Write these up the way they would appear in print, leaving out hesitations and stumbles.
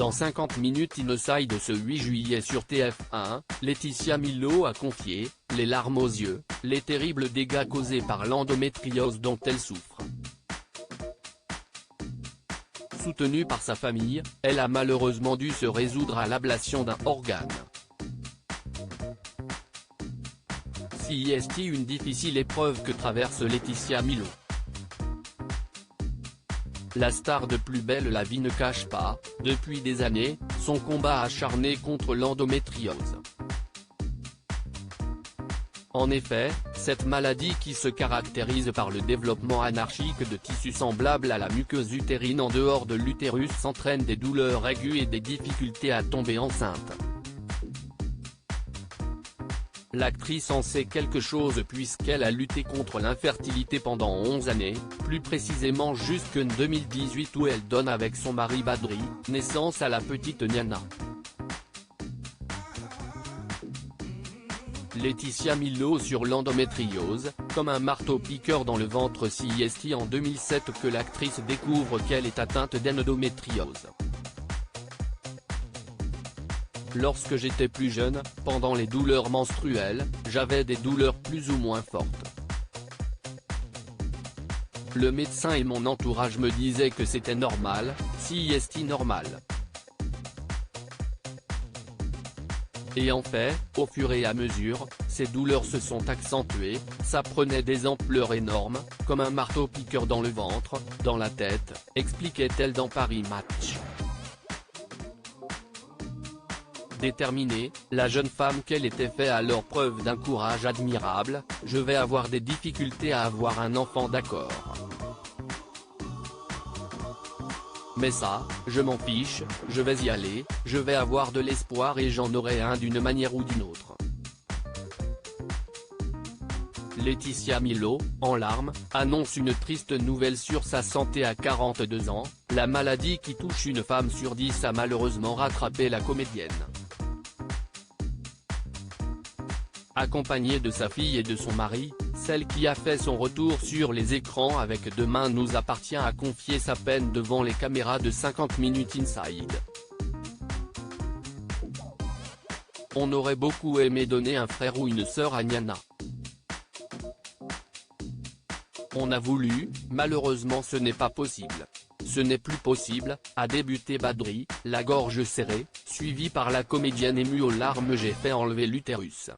Dans 50 minutes Inside ce 8 juillet sur TF1, Laetitia Milo a confié « Les larmes aux yeux », les terribles dégâts causés par l'endométriose dont elle souffre. Soutenue par sa famille, elle a malheureusement dû se résoudre à l'ablation d'un organe. C'est une difficile épreuve que traverse Laetitia Milo. La star de Plus belle la vie ne cache pas, depuis des années, son combat acharné contre l'endométriose. En effet, cette maladie qui se caractérise par le développement anarchique de tissus semblables à la muqueuse utérine en dehors de l'utérus entraîne des douleurs aiguës et des difficultés à tomber enceinte. L'actrice en sait quelque chose puisqu'elle a lutté contre l'infertilité pendant 11 années, plus précisément jusqu'en 2018 où elle donne avec son mari Badri, naissance à la petite Niana. Laetitia Milo sur l'endométriose, comme un marteau-piqueur dans le ventre. C'est en 2007 que l'actrice découvre qu'elle est atteinte d'endométriose. Lorsque j'étais plus jeune, pendant les douleurs menstruelles, j'avais des douleurs plus ou moins fortes. Le médecin et mon entourage me disaient que c'était normal, c'est normal. Et en fait, au fur et à mesure, ces douleurs se sont accentuées, ça prenait des ampleurs énormes, comme un marteau-piqueur dans le ventre, dans la tête, expliquait-elle dans Paris Match. Déterminée, la jeune femme qu'elle était fait alors preuve d'un courage admirable. Je vais avoir des difficultés à avoir un enfant, d'accord. Mais ça, je m'en fiche, je vais y aller, je vais avoir de l'espoir et j'en aurai un d'une manière ou d'une autre. Laetitia Milo, en larmes, annonce une triste nouvelle sur sa santé à 42 ans, la maladie qui touche une femme sur 10 a malheureusement rattrapé la comédienne. Accompagnée de sa fille et de son mari, celle qui a fait son retour sur les écrans avec Demain nous appartient a confié sa peine devant les caméras de 50 minutes Inside. On aurait beaucoup aimé donner un frère ou une sœur à Niana. On a voulu, malheureusement ce n'est pas possible. Ce n'est plus possible, a débuté Badri, la gorge serrée, suivi par la comédienne émue aux larmes. J'ai fait enlever l'utérus.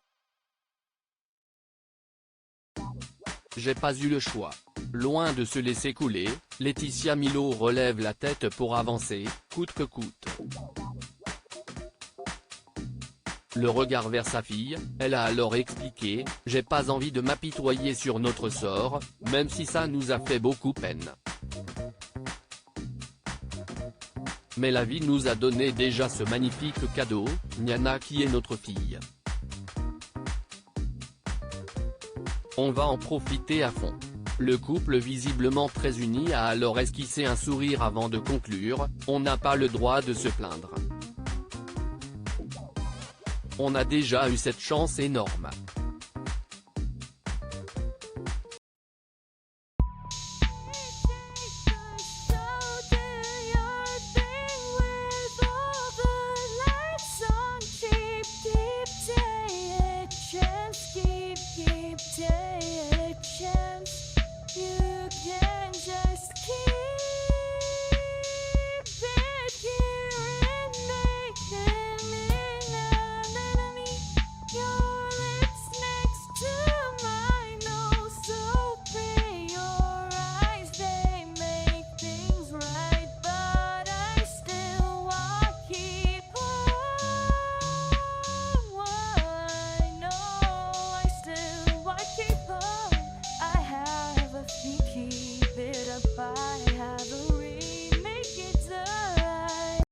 J'ai pas eu le choix. Loin de se laisser couler, Laetitia Milo relève la tête pour avancer, coûte que coûte. Le regard vers sa fille, elle a alors expliqué « J'ai pas envie de m'apitoyer sur notre sort, même si ça nous a fait beaucoup peine. Mais la vie nous a donné déjà ce magnifique cadeau, Niana qui est notre fille. On va en profiter à fond ». Le couple visiblement très uni a alors esquissé un sourire avant de conclure « On n'a pas le droit de se plaindre. On a déjà eu cette chance énorme.